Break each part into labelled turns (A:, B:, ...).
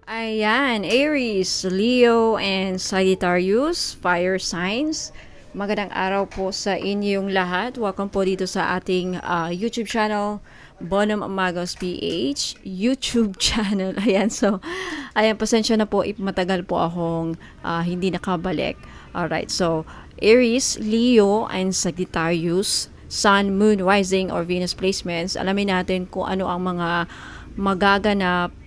A: Ayan, Aries, Leo, and Sagittarius, fire signs. Magandang araw po sa inyong lahat. Welcome po dito sa ating YouTube channel, Bonum Amagos PH, YouTube channel. Ayan, so, ayan, pasensya na po if matagal po akong hindi nakabalik. Alright, so, Aries, Leo, and Sagittarius, Sun, Moon, Rising, or Venus placements. Alamin natin kung ano ang mga magaganap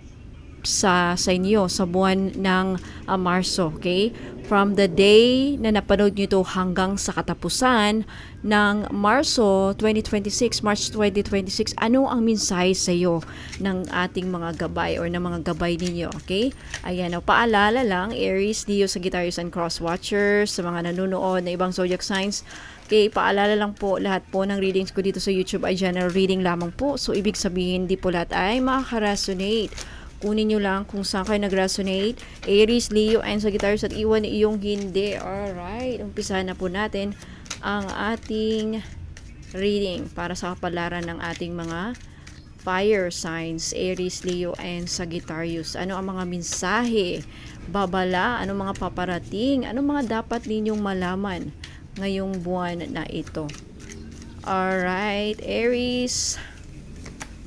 A: sa inyo sa buwan ng Marso, okay? From the day na napanood nyo ito hanggang sa katapusan ng Marso 2026, March 2026, ano ang mensahe sa iyo ng ating mga gabay or ng mga gabay ninyo, okay? Ayan, paalala lang, Aries, Leo, Sagittarius, and Cross Watchers, sa mga nanonood na ibang zodiac signs, okay, paalala lang po, lahat po ng readings ko dito sa YouTube ay general reading lamang po. So, ibig sabihin, di po lahat ay makaka-resonate. Kunin nyo lang kung saan kayo nag-resonate. Aries, Leo, and Sagittarius at iwan iyong hindi. Alright, umpisahan na po natin ang ating reading para sa kapalaran ng ating mga fire signs, Aries, Leo, and Sagittarius. Ano ang mga mensahe, babala, ano mga paparating, ano mga dapat ninyong malaman ngayong buwan na ito. Alright, Aries.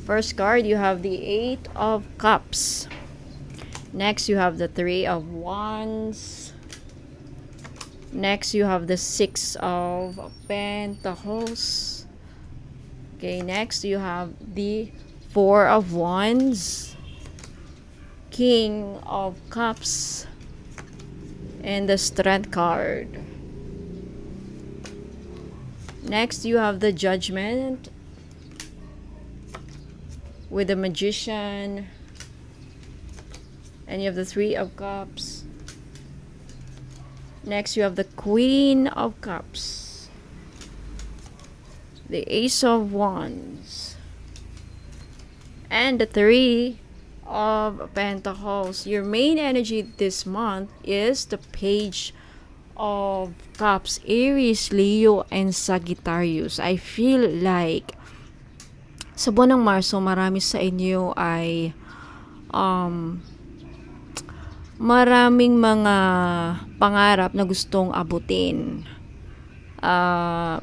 A: First card, you have the 8 of Cups. Next, you have the 3 of Wands. Next, you have the 6 of Pentacles. Okay, next, you have the 4 of Wands. King of Cups. And the Strength card. Next, you have the Judgment. With the Magician, and you have the 3 of Cups. Next, you have the Queen of Cups, the Ace of Wands, and the 3 of Pentacles. Your main energy this month is the Page of Cups, Aries, Leo, and Sagittarius. I feel like sa buwan ng Marso, marami sa inyo ay maraming mga pangarap na gustong abutin.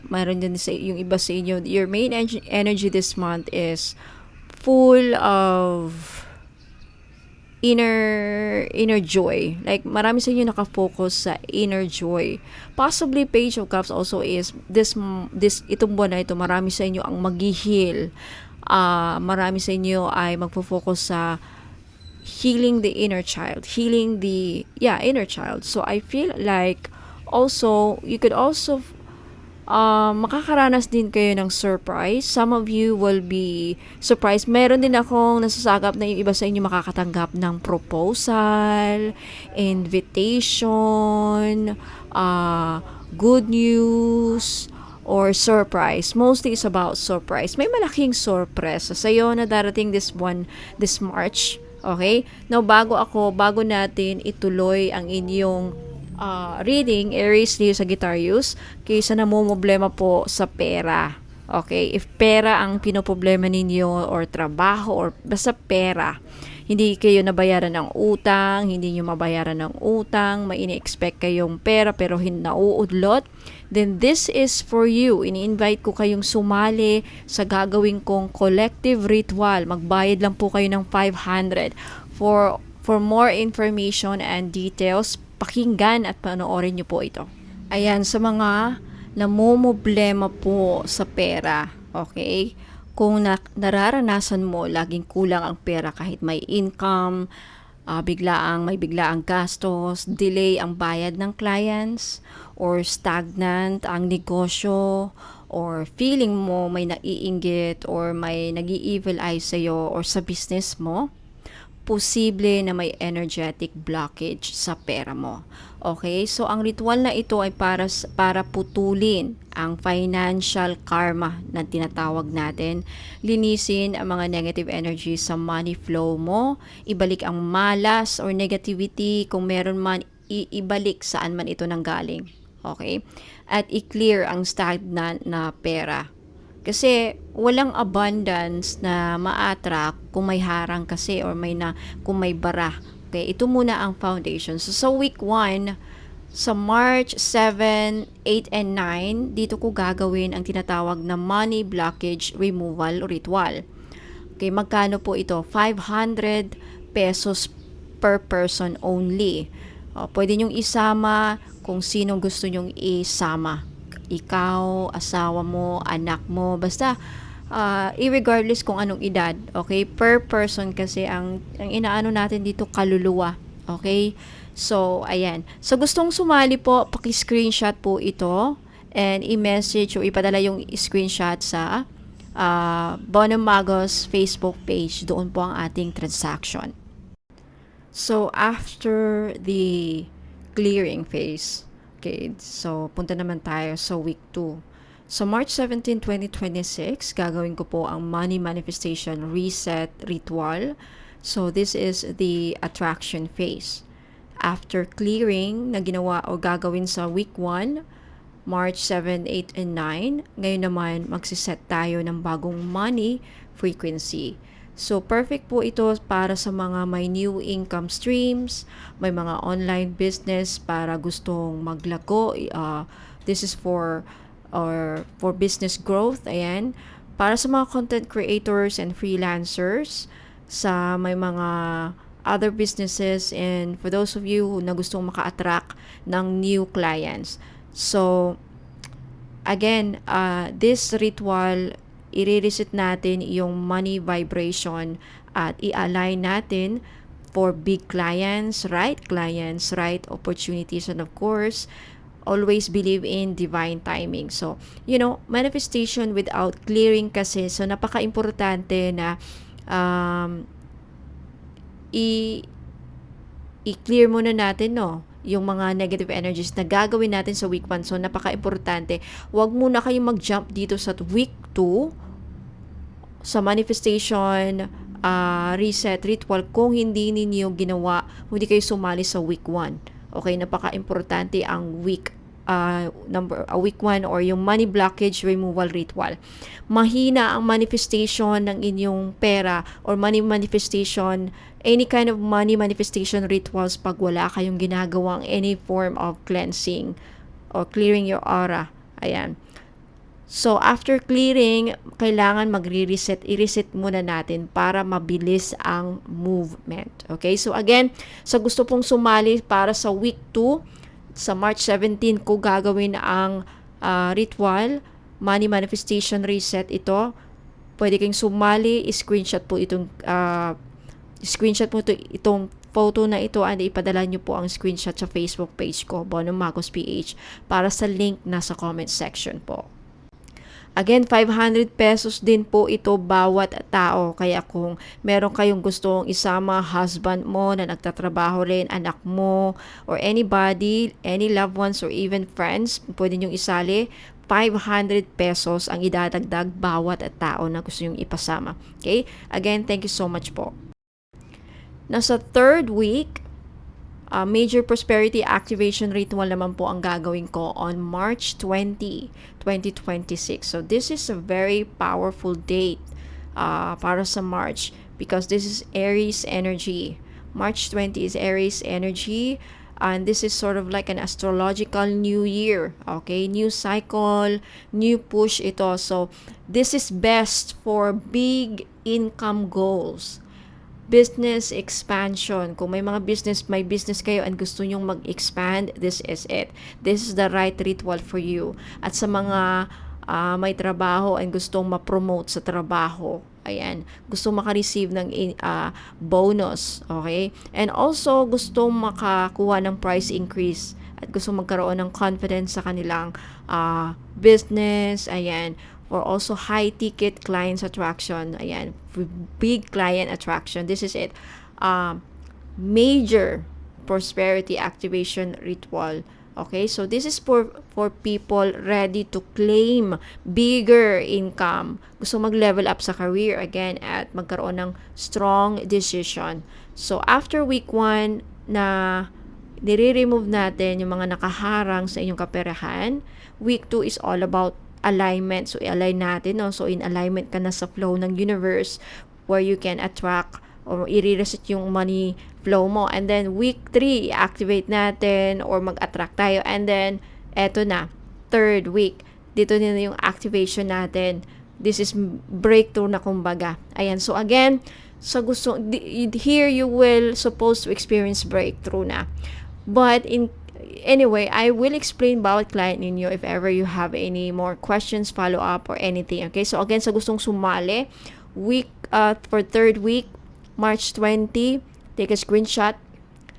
A: Mayroon din sa yung iba sa inyo, your main energy this month is full of inner joy. Like, marami sa inyo nakafocus sa inner joy. Possibly, Page of Cups also is this itong buwan na ito, marami sa inyo ang mag-heal. Marami sa inyo ay magfo-focus sa healing the inner child, healing the inner child. So I feel like also you could also makakaranas din kayo ng surprise. Some of you will be surprised. Meron din akong nasasagap na yung iba sa inyo makakatanggap ng proposal, invitation, good news, or surprise. Mostly it's about surprise. May malaking surprise sa iyo na darating this March. Okay? Now, bago natin ituloy ang inyong reading, Aries, Leo, Sagittarius, kaysa namumblema po sa pera. Okay? If pera ang pinoproblema ninyo or trabaho or basta pera, hindi kayo nabayaran ng utang, hindi nyo mabayaran ng utang, may ini-expect kayong pera pero hindi nauudlot, then this is for you. Ini-invite ko kayong sumali sa gagawin kong collective ritual. Magbayad lang po kayo ng 500. For more information and details, pakinggan at panoorin nyo po ito. Ayan, sa mga namumblema po sa pera, okay? Kung nararanasan mo laging kulang ang pera kahit may income, may biglaang gastos, delay ang bayad ng clients, or stagnant ang negosyo, or feeling mo may naiinggit or may nag-i-evil eye sa'yo or sa business mo, posible na may energetic blockage sa pera mo. Okay? So, ang ritual na ito ay para putulin ang financial karma na tinatawag natin. Linisin ang mga negative energy sa money flow mo. Ibalik ang malas or negativity kung meron man, ibalik saan man ito nanggaling. Okay? At i-clear ang stagnant na pera. Kasi walang abundance na ma-attract kung may harang kasi or kung may bara Okay, ito muna ang foundation. So, sa week 1, sa March 7, 8, and 9, dito ko gagawin ang tinatawag na money blockage removal ritual. Okay, magkano po ito? 500 pesos per person only. Pwede nyong isama kung sino gusto nyong isama. Ikaw, asawa mo, anak mo, basta irregardless kung anong edad. Okay, per person kasi ang inaano natin dito kaluluwa. Okay, so ayan. So gustong sumali po, paki-screenshot po ito and i-message o ipadala yung screenshot sa Bonum Magos Facebook page. Doon po ang ating transaction. So, after the clearing phase, okay, so punta naman tayo sa week 2. So, March 17, 2026, gagawin ko po ang Money Manifestation Reset Ritual. So, this is the attraction phase. After clearing na ginawa o gagawin sa week 1, March 7, 8, and 9, ngayon naman magsiset tayo ng bagong money frequency. So, perfect po ito para sa mga may new income streams, may mga online business para gustong maglago. This is for business growth. Ayan. Para sa mga content creators and freelancers, sa may mga other businesses, and for those of you na gustong maka-attract ng new clients. So, again, this ritual, i-reset natin yung money vibration at i-align natin for big clients, right opportunities, and of course, always believe in divine timing. So, manifestation without clearing kasi, so napaka-importante na i-clear muna natin, yung mga negative energies na gagawin natin sa week 1. So, napaka-importante. Huwag muna kayong mag-jump dito sa week 2 sa manifestation reset ritual kung hindi ninyo ginawa, hindi kayo sumali sa week 1. Okay, napaka-importante ang week 1 or yung money blockage removal ritual. Mahina ang manifestation ng inyong pera or money manifestation, any kind of money manifestation rituals pag wala kayong ginagawang any form of cleansing or clearing your aura. Ayan. So, after clearing, kailangan i-reset muna natin para mabilis ang movement. Okay? So, again, sa gusto pong sumali para sa week 2, sa March 17 ko gagawin ang ritual, money manifestation reset ito. Pwede kayong sumali, screenshot po itong photo na ito and ipadala nyo po ang screenshot sa Facebook page ko, Bonum Magos PH, para sa link na sa comment section po. Again, 500 pesos din po ito bawat tao. Kaya kung meron kayong gustong isama, husband mo na nagtatrabaho rin, anak mo, or anybody, any loved ones, or even friends, pwede nyong isali. 500 pesos ang idadagdag bawat tao na gusto nyong ipasama. Okay? Again, thank you so much po. Nasa third week, major prosperity activation ritual naman po ang gagawin ko on March 20, 2026. So this is a very powerful date para sa March because this is Aries energy. March 20 is Aries energy, and this is sort of like an astrological new year. Okay, new cycle, new push ito. So this is best for big income goals. Business expansion. Kung may business kayo and gusto nyong mag-expand, this is it. This is the right ritual for you. At sa mga may trabaho and gustong ma-promote sa trabaho, ayan, gustong maka-receive ng bonus, okay? And also, gustong makakuha ng price increase at gustong magkaroon ng confidence sa kanilang business, ayan, or also high ticket clients attraction. Ayan, big client attraction. This is it. Major prosperity activation ritual. Okay, so this is for people ready to claim bigger income. Gusto mag-level up sa career again at magkaroon ng strong decision. So after week 1 na nire-remove natin yung mga nakaharang sa inyong kaperahan, week 2 is all about alignment. So, i-align natin, no? So, in alignment ka na sa flow ng universe where you can attract or i-reset yung money flow mo. And then week 3, i-activate natin or mag-attract tayo. And then eto na, third week, dito na yung activation natin. This is breakthrough na kumbaga. Ayan, so again, sa gusto, here you will supposed to experience breakthrough na. But anyway, I will explain bawat client ninyo if ever you have any more questions, follow up, or anything. Okay, so again, sa gustong sumali, for third week, March 20, take a screenshot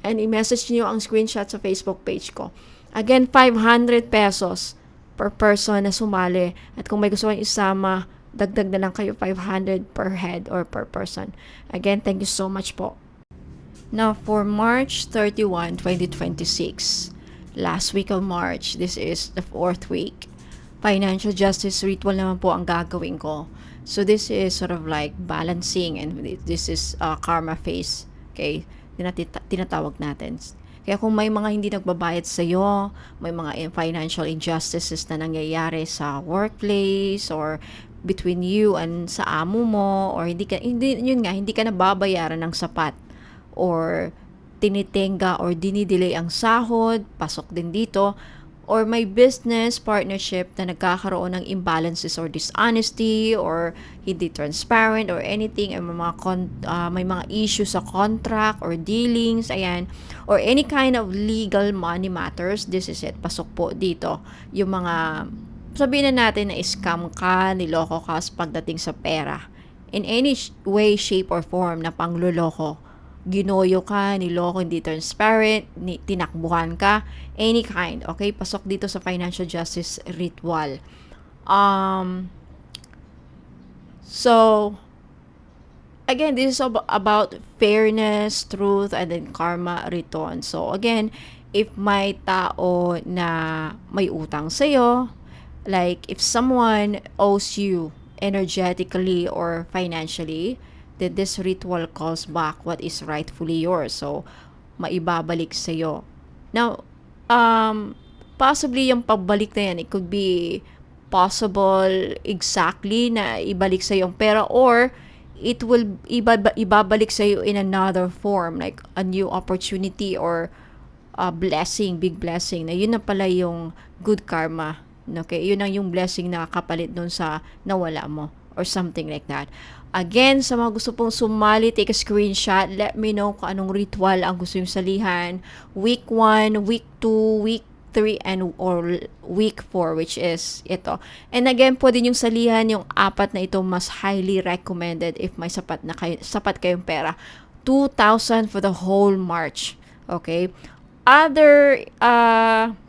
A: and i-message niyo ang screenshot sa Facebook page ko. Again, 500 pesos per person na sumali. At kung may gusto kayong isama, dagdag na lang kayo 500 per head or per person. Again, thank you so much po. Now, for March 31, 2026, last week of March, this is the 4th week, financial justice ritual naman po ang gagawin ko. So, this is sort of like balancing and this is karma phase. Okay? Tinatawag natin. Kaya kung may mga hindi nagbabayad sa iyo, may mga financial injustices na nangyayari sa workplace or between you and sa amo mo, or hindi ka nababayaran ng sapat, or tinitenga or dinidelay ang sahod, pasok din dito, or may business partnership na nagkakaroon ng imbalances or dishonesty or hindi transparent or anything, or may mga issues sa contract or dealings, ayan, or any kind of legal money matters, this is it, pasok po dito yung mga sabihin na natin na scam ka, niloko ka pagdating sa pera in any way, shape, or form na pangluloko. Ginoyo ka, niloko, hindi transparent, tinakbuhan ka, any kind, okay? Pasok dito sa financial justice ritual. So, again, this is about fairness, truth, and then karma return. So, again, if may tao na may utang sa'yo, like if someone owes you energetically or financially, that this ritual calls back what is rightfully yours. So, maibabalik sa'yo. Now, possibly yung pagbalik na yan, it could be possible exactly na ibalik sa'yo yung pera, or it will ibabalik sa'yo in another form, like a new opportunity or a blessing, big blessing, na yun na pala yung good karma. Okay? Yun ang yung blessing na kapalit dun sa nawala mo, or something like that. Again, sa mga gusto pong sumali, take a screenshot. Let me know kung anong ritual ang gusto yung salihan. Week 1, Week 2, Week 3, or Week 4, which is ito. And again, pwede yung salihan, yung 4 na ito, mas highly recommended if may sapat kayong pera. 2,000 for the whole March. Okay? Other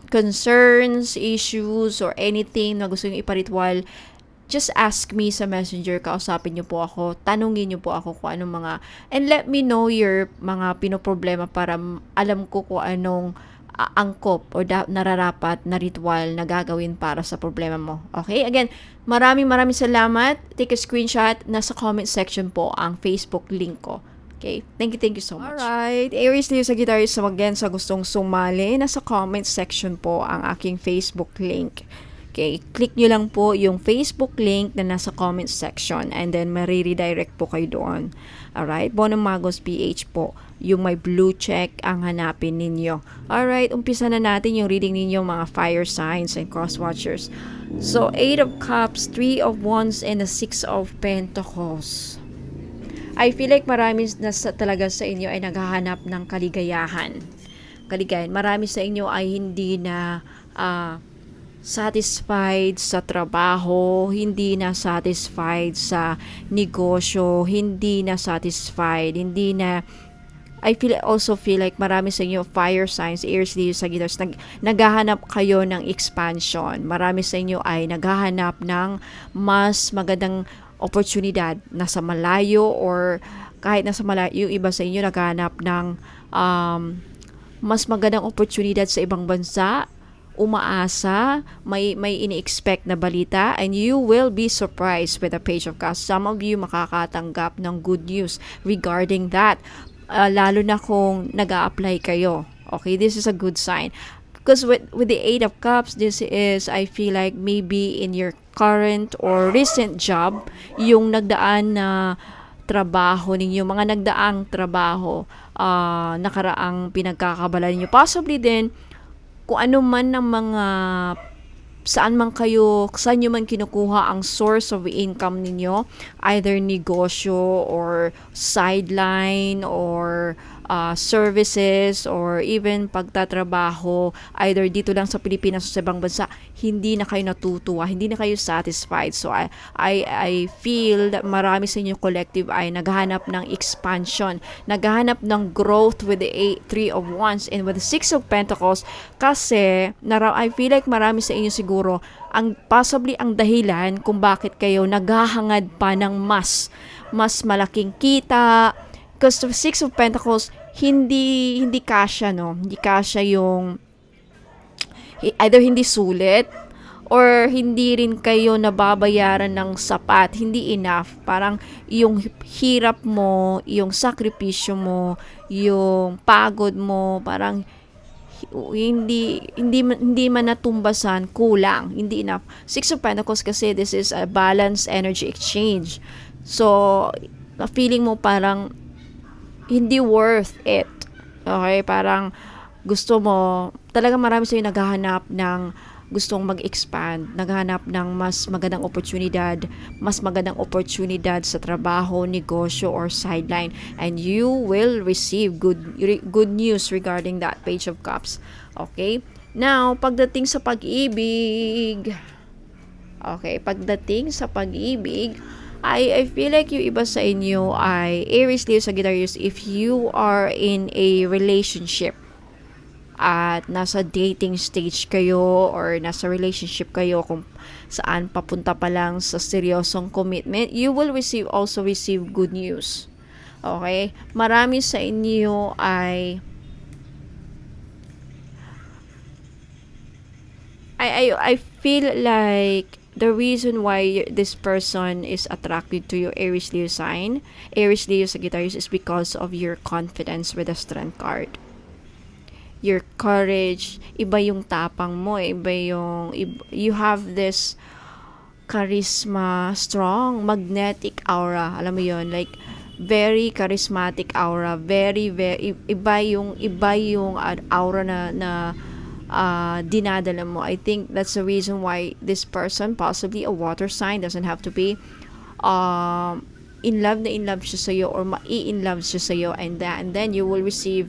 A: concerns, issues, or anything na gusto yung iparitwal, just ask me sa messenger, kausapin niyo po ako, tanungin niyo po ako kung anong mga, and let me know your mga pinoproblema para alam ko kung anong angkop o nararapat na ritual na gagawin para sa problema mo. Okay? Again, maraming salamat. Take a screenshot. Nasa comment section po ang Facebook link ko. Okay? Thank you so much. Alright. Aries Leo Sagittarius, again, sa gustong sumali, nasa comment section po ang aking Facebook link. Okay, click nyo lang po yung Facebook link na nasa comment section and then mariredirect po kayo doon. Alright, Bono Magos PH po. Yung may blue check ang hanapin ninyo. Alright, umpisa na natin yung reading ninyo, mga fire signs and cross watchers. So, 8 of Cups, 3 of Wands, and the 6 of Pentacles. I feel like marami na talaga sa inyo ay naghahanap ng kaligayahan. Marami sa inyo ay hindi na satisfied sa trabaho, hindi na satisfied sa negosyo, hindi na I also feel like marami sa inyo fire signs, Aries, Leo, Sagittarius, naghahanap kayo ng expansion. Marami sa inyo ay naghahanap ng mas magandang oportunidad nasa malayo, or kahit nasa malayo, yung iba sa inyo naghahanap ng mas magandang oportunidad sa ibang bansa, umaasa, may ini-expect na balita, and you will be surprised with the Page of Cups. Some of you makakatanggap ng good news regarding that, lalo na kung nag-a-apply kayo. Okay, this is a good sign. Because with the 8 of Cups, this is, I feel like maybe in your current or recent job, yung nagdaan na trabaho ninyo, mga nagdaang trabaho, nakaraang pinagkakabalan ninyo. Possibly din, kung ano man ng mga saan nyo man kinukuha ang source of income ninyo, either negosyo or sideline or services or even pagtatrabaho, either dito lang sa Pilipinas o sa ibang bansa, hindi na kayo natutuwa, hindi na kayo satisfied. So I feel that marami sa inyo collective ay naghahanap ng expansion, naghahanap ng growth with the Three of Wands and with the Six of Pentacles, kasi I feel like marami sa inyo siguro possibly ang dahilan kung bakit kayo naghahangad pa ng mas malaking kita. Because the Six of Pentacles, hindi kasya, no? Hindi kasya yung, either hindi sulit, or hindi rin kayo nababayaran ng sapat, hindi enough. Parang yung hirap mo, yung sakripisyo mo, yung pagod mo, parang hindi man natumbasan, kulang, hindi enough. Six of Pentacles kasi this is a balanced energy exchange. So, feeling mo parang hindi worth it. Okay? Parang gusto mo, talaga marami sa'yo naghahanap ng gustong mag-expand, naghahanap ng mas magandang oportunidad sa trabaho, negosyo, or sideline. And you will receive good news regarding that Page of Cups. Okay? Now, pagdating sa pag-ibig, I feel like yung iba sa inyo ay Aries, Leo, Sagittarius, if you are in a relationship at nasa dating stage kayo or nasa relationship kayo, kung saan papunta pa lang sa seryosong commitment, you will also receive good news. Okay? Marami sa inyo ay I feel like the reason why this person is attracted to your Aries, Leo sign, Aries, Leo, Sagittarius, is because of your confidence with the Strength card. Your courage, iba yung tapang mo, you have this charisma, strong magnetic aura, alam mo yon, like very charismatic aura, very iba yung aura na dinadala mo. I think that's the reason why this person, possibly a water sign, doesn't have to be in love siya sa'yo or mai-in love siya sa'yo, and then you will receive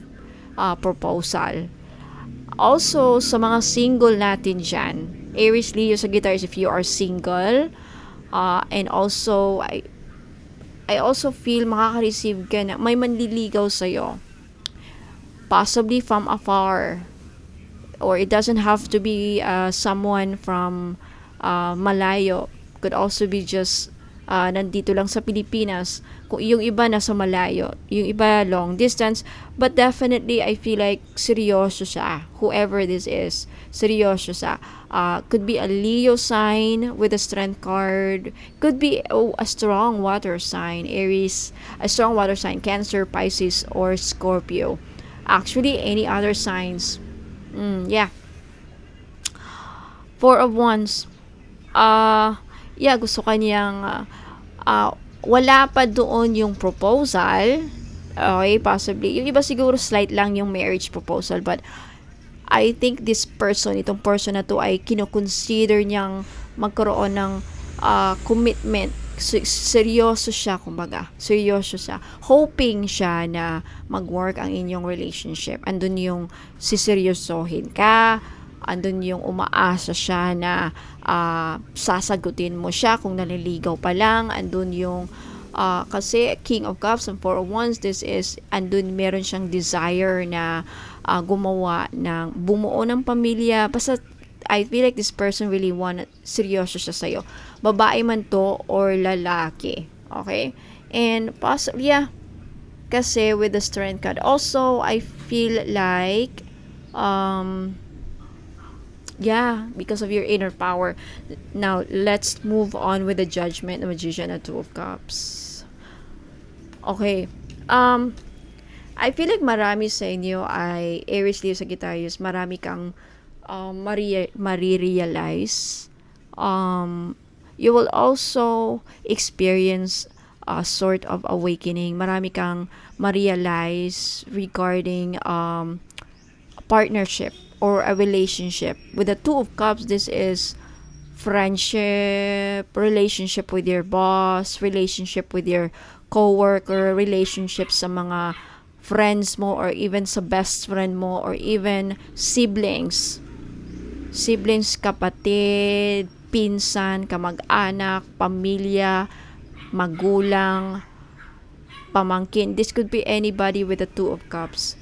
A: proposal. Also, sa mga single natin dyan, Aries, Leo, Sagittarius, if you are single, and also I also feel makaka-receive ka na may manliligaw sa'yo, possibly from afar, or it doesn't have to be someone from malayo, could also be just nandito lang sa Pilipinas. Kung yung iba nasa malayo, yung iba long distance, but definitely I feel like seryoso siya, whoever this is, seryoso siya. Could be a Leo sign with a Strength card, could be a strong water sign, Aries, a strong water sign, Cancer, Pisces, or Scorpio. Actually, any other signs. Yeah. Four of Wands. Gusto kanyang wala pa doon yung proposal. Okay, possibly. Yung iba siguro slight lang yung marriage proposal, but I think this person, itong person na to, ay kinoconsider niyang magkaroon ng commitment. Seryoso siya, kumbaga. Seryoso siya. Hoping siya na mag-work ang inyong relationship. Andun yung siseryosohin ka. Andun yung umaasa siya na sasagutin mo siya kung naliligaw pa lang. Andun yung kasi King of Cups and Four of Wands, this is, andun meron siyang desire na bumuo ng pamilya. Basta I feel like this person really seryoso siya sa'yo. Babae man to or lalaki. Okay? And possibly, kasi with the Strength card, also, I feel like, because of your inner power. Now, let's move on with the Judgment, the Magician, and Two of Cups. Okay. I feel like marami sa inyo ay Aries, Leo, Sagittarius, marami kang marirealize. You will also experience sort of awakening. Marami kang ma-realize regarding partnership or a relationship. With the Two of Cups, this is friendship, relationship with your boss, relationship with your coworker, relationship sa mga friends mo or even sa best friend mo or even siblings. Siblings, kapatid, pinsan, kamag-anak, pamilya, magulang, pamangkin. This could be anybody with the Two of Cups.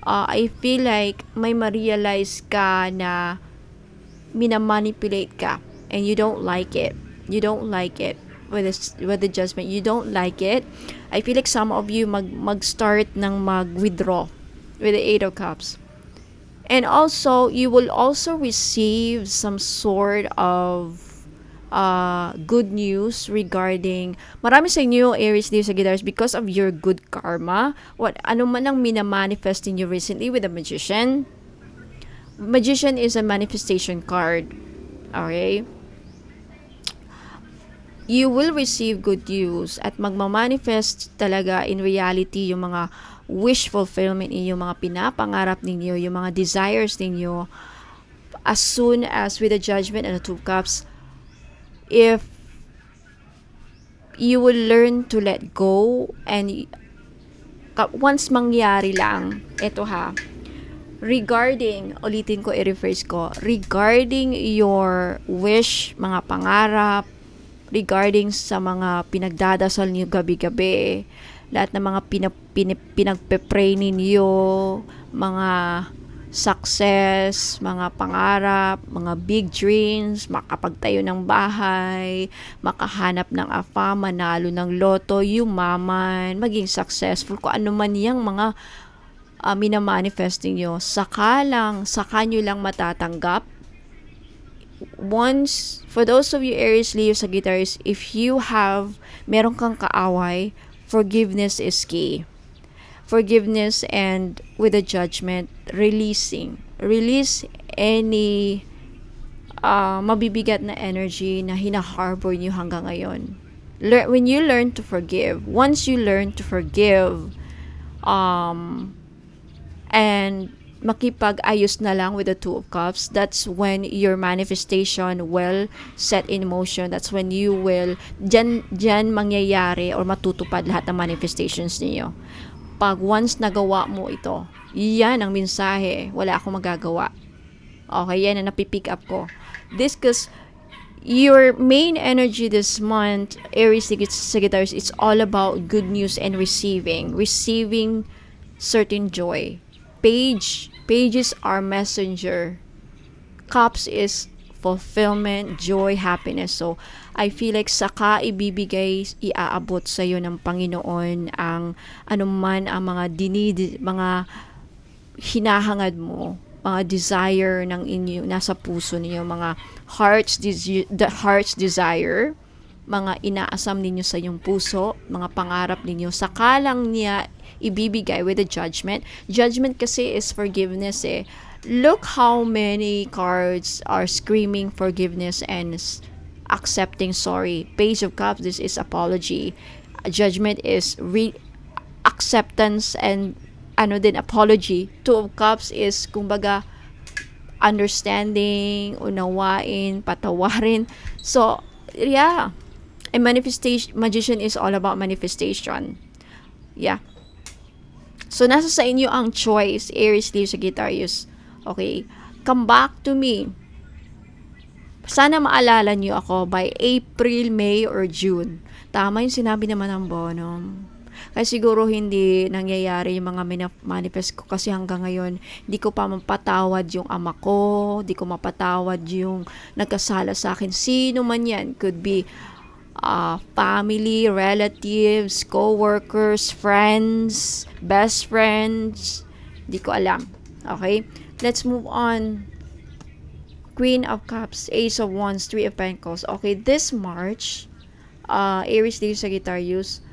A: I feel like may ma-realize ka na minamanipulate ka and you don't like it. You don't like it with the judgment. You don't like it. I feel like some of you mag-start ng mag-withdraw with the Eight of Cups. And also, you will also receive some sort of good news regarding marami sa inyo Aries, Leo, Sagittarius, because of your good karma. Ano man ang minamanifest in you recently with the Magician. Magician is a manifestation card. Okay? You will receive good news at magmamanifest talaga in reality yung mga wish fulfillment ninyo, mga pinapangarap ninyo, yung mga desires ninyo as soon as with the Judgment and the Two of Cups. If you will learn to let go and once mangyari lang, eto ha, regarding, ulitin ko, i-rephrase ko, regarding your wish, mga pangarap, regarding sa mga pinagdadasal niyo gabi-gabi, lahat ng mga pinagpe-pray ninyo, mga success, mga pangarap, mga big dreams, makapagtayo ng bahay, makahanap ng afa, manalo ng loto, yumaman, maging successful, kung ano man yung mga minamanifest niyo, saka nyo lang matatanggap. Once, for those of you Aries, Leo, Sagittarius, if you meron kang kaaway, forgiveness is key. Forgiveness and with a judgment, release any mabibigat na energy na hina-harbor nyo hanggang ngayon. When you learn to forgive, once you learn to forgive, and makipag-ayos na lang with the Two of Cups, that's when your manifestation will set in motion. That's when you will, dyan mangyayari or matutupad lahat ng manifestations niyo. Pag once nagawa mo ito, yan ang mensahe, wala akong magagawa. Okay, yan ang napipick up ko. This because your main energy this month, Aries, Sagittarius, it's all about good news and receiving certain joy. Pages are messenger. Cups is fulfillment, joy, happiness. So, I feel like saka iaabot sa iyo ng Panginoon ang anuman ang mga hinahangad mo, mga desire ng inyo, nasa puso niyo, mga heart's desire, mga inaasam ninyo sa iyong puso, mga pangarap ninyo, saka lang niya ibibigay with a judgment. Judgment kasi is forgiveness eh. Look how many cards are screaming forgiveness and accepting sorry. Page of Cups, this is apology. Judgment is acceptance and apology. Two of Cups is kumbaga understanding, unawain, patawarin. So, yeah. A magician is all about manifestation. Yeah. So, nasa sa inyo ang choice, Aries, Leo, Sagittarius. Okay? Come back to me. Sana maalala nyo ako by April, May, or June. Tama yung sinabi naman ng Bonum. Kasi siguro hindi nangyayari yung mga manifest ko kasi hanggang ngayon, hindi ko pa mapatawad yung ama ko, hindi ko mapatawad yung nagkasala sa akin. Sino man yan. Could be family, relatives, co-workers, friends, best friends. Di ko alam. Okay? Let's move on. Queen of Cups, Ace of Wands, Three of Pentacles. Okay, this March, Aries, Leo, Sagittarius,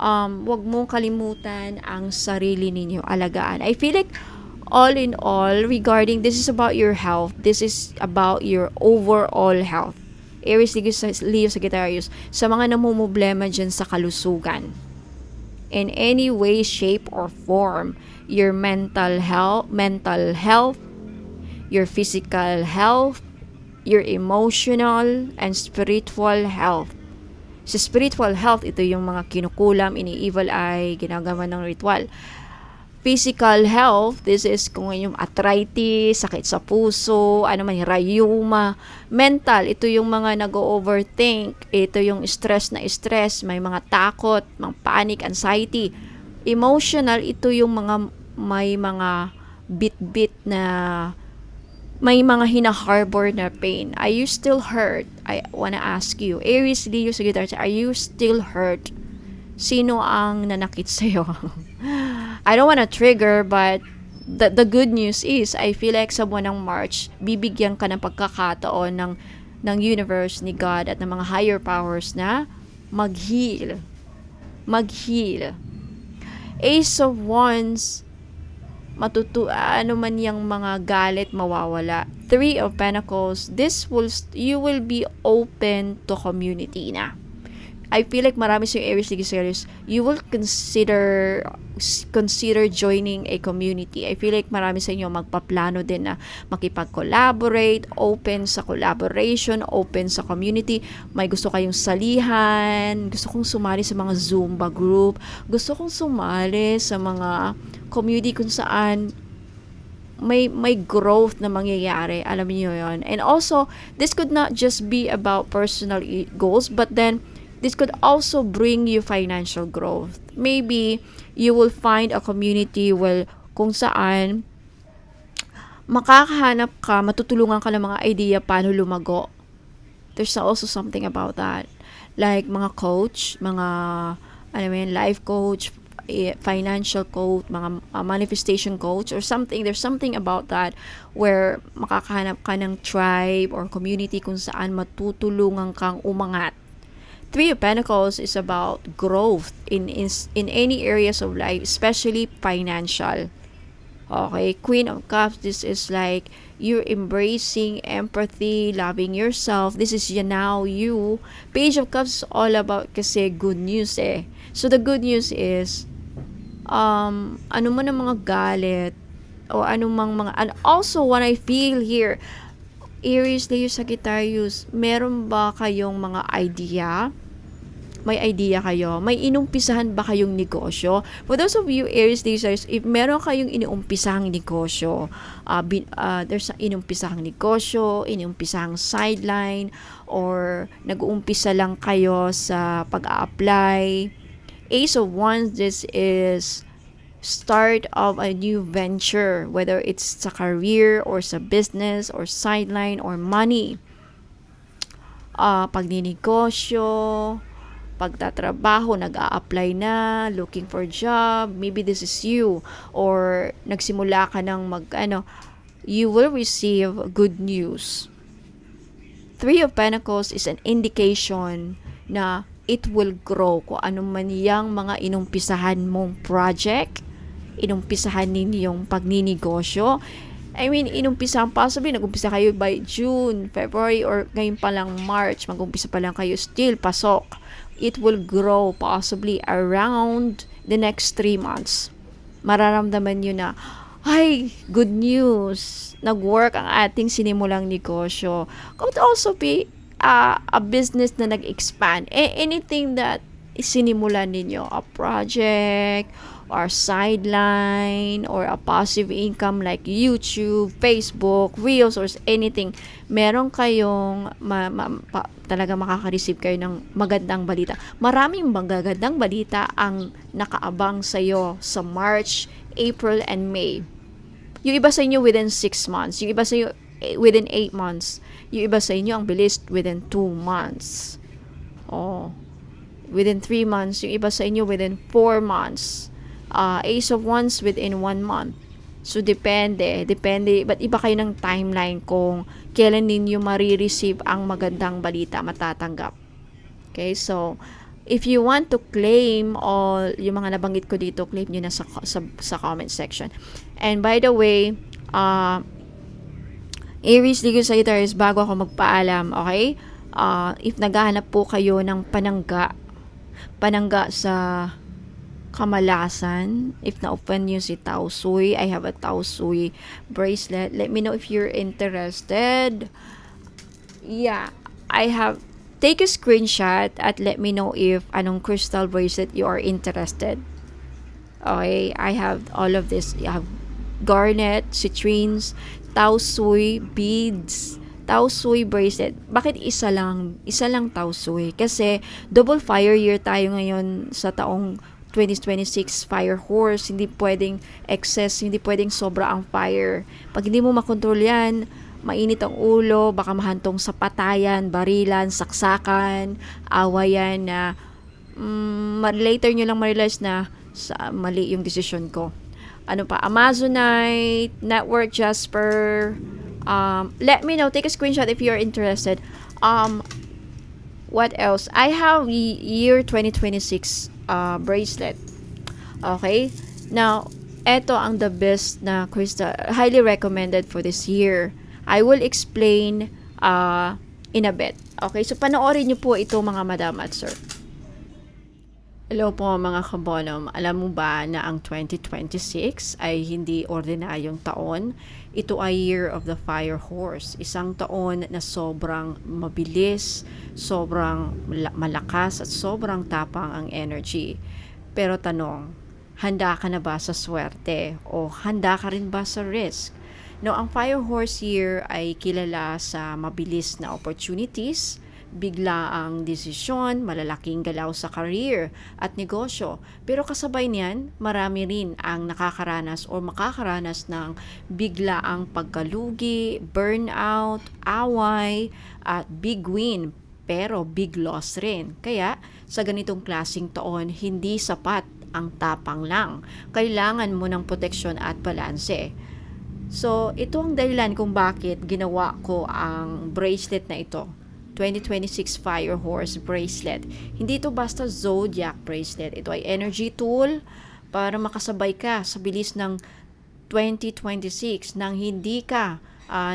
A: wag mong kalimutan ang sarili ninyo, alagaan. I feel like all in all, regarding, this is about your health. This is about your overall health. Aries, Leo, Sagittarius, sa mga namumblema dyan sa kalusugan. In any way, shape, or form, your mental health, your physical health, your emotional and spiritual health. Sa spiritual health, ito yung mga kinukulam, ini-evil eye, ginagawa ng ritual. Physical health, this is kung yung arthritis, sakit sa puso, ano man, rayuma. Mental, ito yung mga nag-overthink, ito yung stress, may mga takot, mga panic, anxiety. Emotional, ito yung mga may mga bit-bit na may mga hina-harbor na pain. Are you still hurt? I wanna ask you, Aries, Leo, Sagittarius, are you still hurt? Sino ang nanakit sa'yo? I don't wanna trigger, but the good news is, I feel like sa buwan ng March, bibigyan ka ng pagkakataon ng universe, ni God, at ng mga higher powers na mag-heal. Ace of Wands, ano man yung mga galit, mawawala. Three of Pentacles, you will be open to community na. I feel like marami sa Aries, Sagittarius, you will consider joining a community. I feel like marami sa inyo magpaplano din na makipag-collaborate, open sa collaboration, open sa community. May gusto kayong salihan, gusto kong sumali sa mga Zumba group, gusto kong sumali sa mga community kung saan may growth na mangyayari. Alam niyo yon. And also, this could not just be about personal goals, but then this could also bring you financial growth. Maybe you will find a community kung saan makakahanap ka, matutulungan ka ng mga idea paano lumago. There's also something about that. Like mga coach, life coach, financial coach, mga manifestation coach or something. There's something about that where makakahanap ka ng tribe or community kung saan matutulungan kang umangat. Three of Pentacles is about growth in any areas of life, especially financial. Okay, Queen of Cups, this is like you're embracing empathy, loving yourself. This is now you. Page of Cups is all about kasi good news eh. So the good news is ano man ang mga galit o anumang mga, and also what I feel here, Aries, Leo, Sagittarius, meron ba kayong mga idea? May idea kayo? May inumpisahan ba kayong negosyo? For those of you, Aries, Leo, Sagittarius, if meron kayong inumpisahang negosyo, there's inumpisahang negosyo, inumpisahang sideline, or nag-uumpisa lang kayo sa pag-a-apply. Ace of Wands, this is start of a new venture, whether it's sa career or sa business or sideline or money. Pagninegosyo, pagtatrabaho, nag-a-apply na, looking for job, maybe this is you, or nagsimula ka ng you will receive good news. Three of Pentacles is an indication na it will grow. Kung ano man yung mga inumpisahan mong project, inumpisahan ninyong pagninegosyo. I mean, possibly nag-umpisa kayo by June, February, or ngayon pa lang March, mag-umpisa pa lang kayo, still pasok. It will grow possibly around the next 3 months. Mararamdaman nyo na, ay, good news, nag-work ang ating sinimulang negosyo. Could also be a business na nag-expand. Anything that sinimulan ninyo, a project, or sideline, or a passive income like YouTube, Facebook, Reels, or anything, meron kayong talaga makaka-receive kayo ng magandang balita. Maraming magagandang balita ang nakaabang sa'yo sa March, April, and May. Yung iba sa inyo within 6 months, yung iba sa inyo within 8 months, yung iba sa inyo ang bilis within 2 months. Within 3 months, yung iba sa inyo within 4 months. Ace of Wands within 1 month. So, depende. But iba kayo ng timeline kung kailan ninyo marireceive ang magandang balita, matatanggap. Okay, so, if you want to claim all yung mga nabanggit ko dito, claim nyo na sa comment section. And by the way, Aries, Leo, Sagittarius, bago ako magpaalam, okay? If naghahanap po kayo ng panangga sa kamalasan, if na-open nyo si Tao Sui, I have a Tao Sui bracelet. Let me know if you're interested. Yeah, I have, take a screenshot at let me know if anong crystal bracelet you are interested. Okay, I have all of this. I have garnet, citrines, Tao Sui beads, Tao Sui bracelet. Bakit isa lang? Isa lang Tao Sui. Kasi double fire year tayo ngayon sa taong 2026 fire horse. Hindi pwedeng excess, hindi pwedeng sobra ang fire. Pag hindi mo makontrol yan, mainit ang ulo, baka mahantong sa patayan, barilan, saksakan, awayan na later nyo lang ma-realize na mali yung decision ko. Ano pa? Amazonite, Network Jasper. Let me know. Take a screenshot if you're interested. What else? I have year 2026 bracelet. Okay? Now, eto ang the best na crystal. Highly recommended for this year. I will explain in a bit. Okay? So, panoorin nyo po ito mga madam at sir. Hello po mga kabonom. Alam mo ba na ang 2026 ay hindi ordinaryong taon? Ito ay Year of the Fire Horse. Isang taon na sobrang mabilis, sobrang malakas at sobrang tapang ang energy. Pero tanong, handa ka na ba sa swerte? O handa ka rin ba sa risk? No, ang Fire Horse Year ay kilala sa mabilis na opportunities, bigla ang desisyon, malalaking galaw sa career at negosyo. Pero kasabay niyan, marami rin ang nakakaranas o makakaranas ng bigla ang pagkalugi, burnout, away, at big win, pero big loss rin. Kaya sa ganitong klaseng taon, hindi sapat ang tapang lang. Kailangan mo ng proteksyon at balanse. So, ito ang dahilan kung bakit ginawa ko ang bracelet na ito. 2026 Fire Horse Bracelet. Hindi ito basta zodiac bracelet. Ito ay energy tool para makasabay ka sa bilis ng 2026 nang hindi ka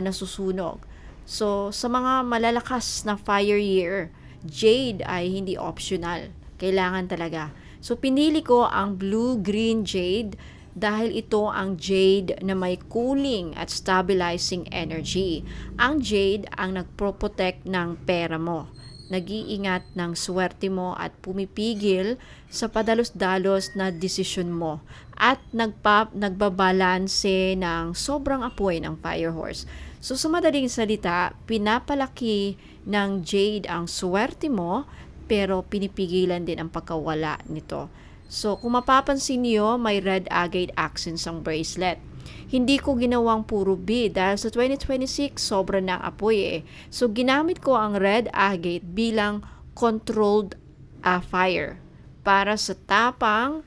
A: nasusunog. So, sa mga malalakas na fire year, jade ay hindi optional. Kailangan talaga. So, pinili ko ang blue-green jade dahil ito ang jade na may cooling at stabilizing energy. Ang jade ang nagpro-protect ng pera mo, nag-iingat ng swerte mo at pumipigil sa padalos-dalos na desisyon mo at nagbabalanse ng sobrang apoy ng Fire Horse. So sa madaling salita, pinapalaki ng jade ang swerte mo pero pinipigilan din ang pagkawala nito. So, kung mapapansin niyo, may red agate accents ang bracelet. Hindi ko ginawang puro bead dahil sa 2026, sobra na ang apoy eh. So, ginamit ko ang red agate bilang controlled fire. Para sa tapang,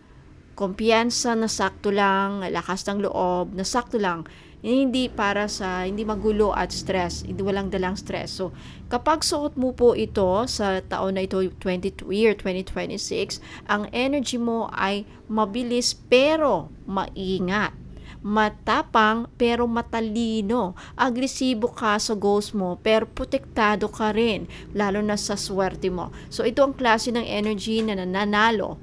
A: kumpiyansa na sakto lang, lakas ng loob na sakto lang. Hindi para sa hindi magulo at stress, hindi walang dalang stress. So, kapag suot mo po ito sa taon na ito, year 2026, ang energy mo ay mabilis pero maingat. Matapang pero matalino. Agresibo ka sa goals mo pero protektado ka rin, lalo na sa swerte mo. So, ito ang klase ng energy na nananalo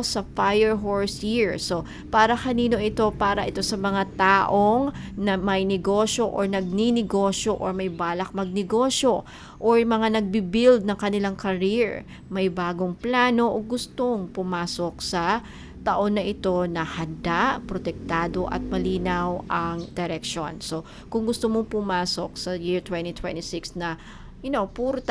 A: sa Fire Horse Year. So, para kanino ito? Para ito sa mga taong na may negosyo or nagninegosyo or may balak magnegosyo or mga nagbibuild ng kanilang career, may bagong plano o gustong pumasok sa taon na ito na handa, protektado at malinaw ang direksyon. So, kung gusto mong pumasok sa year 2026 na, puro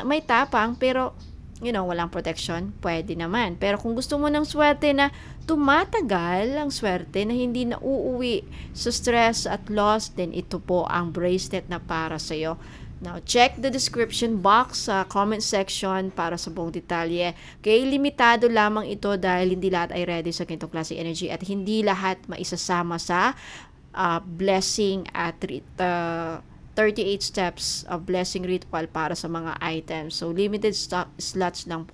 A: may tapang pero walang protection, pwede naman. Pero kung gusto mo ng swerte na tumatagal ang swerte na hindi na uuwi sa stress at loss, then ito po ang bracelet na para sa'yo. Now, check the description box sa comment section para sa buong detalye. Okay, limitado lamang ito dahil hindi lahat ay ready sa ganitong klase energy at hindi lahat maisasama sa blessing at 38 steps of blessing ritual para sa mga items. So, limited stocks lang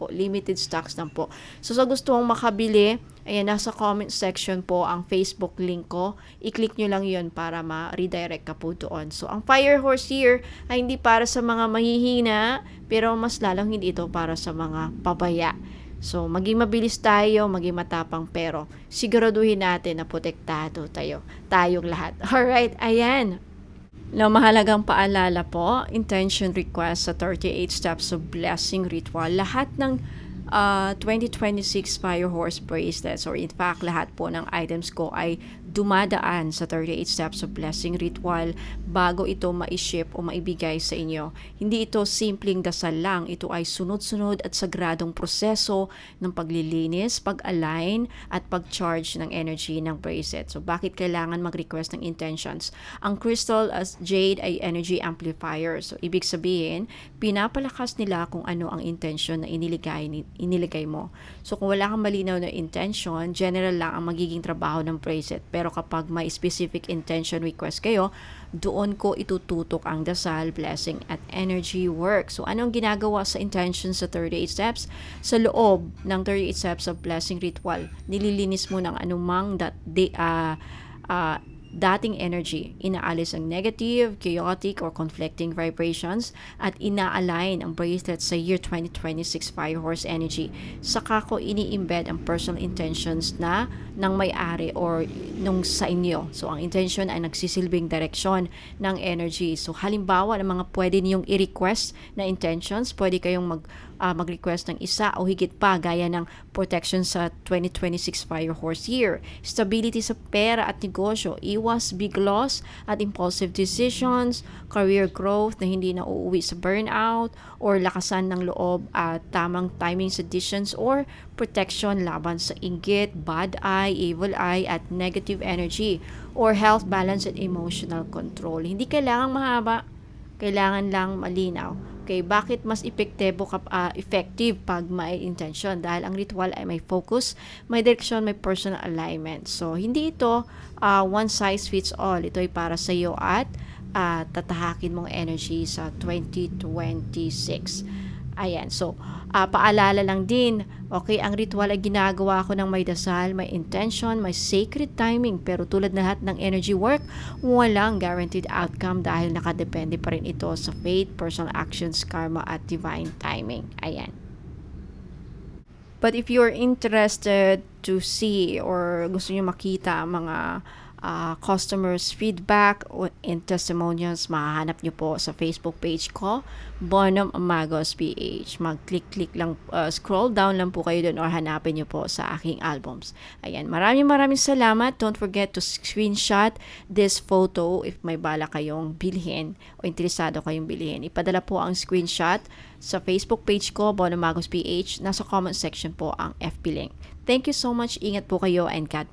A: po. So, sa gusto mong makabili, Ayan, nasa comment section po ang Facebook link ko. I-click nyo lang yun para ma-redirect ka po doon. So, ang Fire Horse here ay hindi para sa mga mahihina, pero mas lalong hindi ito para sa mga pabaya. So, maging mabilis tayo, maging matapang, pero siguraduhin natin na protektado tayong lahat. Alright, ayan. Now, mahalagang paalala po, intention request sa 38 steps of blessing ritual. Lahat ng 2026 Fire Horse bracelets, or in fact lahat po ng items ko ay dumadaan sa 38 steps of blessing ritual bago ito ma-ship o maibigay sa inyo. Hindi ito simpleng dasal lang, ito ay sunod-sunod at sagradong proseso ng paglilinis, pag-align at pag-charge ng energy ng bracelet. So bakit kailangan mag-request ng intentions? Ang crystal as jade ay energy amplifier. So ibig sabihin, pinapalakas nila kung ano ang intention na iniligay mo. So kung wala kang malinaw na intention, general lang ang magiging trabaho ng bracelet. Pero kapag may specific intention request kayo, doon ko itututok ang dasal, blessing at energy work. So anong ginagawa sa intention sa 38 steps? Sa loob ng 38 steps of blessing ritual, nililinis mo ng anumang dating energy. Inaalis ang negative, chaotic, or conflicting vibrations at ina-align ang bracelet sa year 2026 Fire Horse energy. Saka ko ini-embed ang personal intentions na ng may-ari or nung sa inyo. So, ang intention ay nagsisilbing direksyon ng energy. So, halimbawa ng mga pwede niyong i-request na intentions, pwede kayong mag-request ng isa o higit pa gaya ng protection sa 2026 Fire Horse year, stability sa pera at negosyo, iwas big loss at impulsive decisions, career growth na hindi na uuwi sa burnout, or lakasan ng loob at tamang timing sa decisions, or protection laban sa inggit, bad eye, evil eye at negative energy, or health balance and emotional control. Hindi kailangang mahaba, kailangan lang malinaw. Okay, bakit mas effective pag may intention? Dahil ang ritual ay may focus, may direksyon, may personal alignment. So, hindi ito one size fits all. Ito ay para sa iyo at tatahakin mong energy sa 2026. Ayan, so paalala lang din, okay, ang ritual ay ginagawa ko ng may dasal, may intention, may sacred timing, pero tulad na lahat ng energy work, walang guaranteed outcome dahil nakadepende pa rin ito sa faith, personal actions, karma at divine timing. Ayan. But if you're interested to see or gusto nyo makita mga customers' feedback and testimonials, mahahanap nyo po sa Facebook page ko, Bonum Amagos PH. Mag-click lang, scroll down lang po kayo doon or hanapin nyo po sa aking albums. Ayan, maraming salamat. Don't forget to screenshot this photo if may bala kayong bilhin o interesado kayong bilhin. Ipadala po ang screenshot sa Facebook page ko, Bonum Amagos PH. Nasa comment section po ang FB link. Thank you so much. Ingat po kayo and God bless.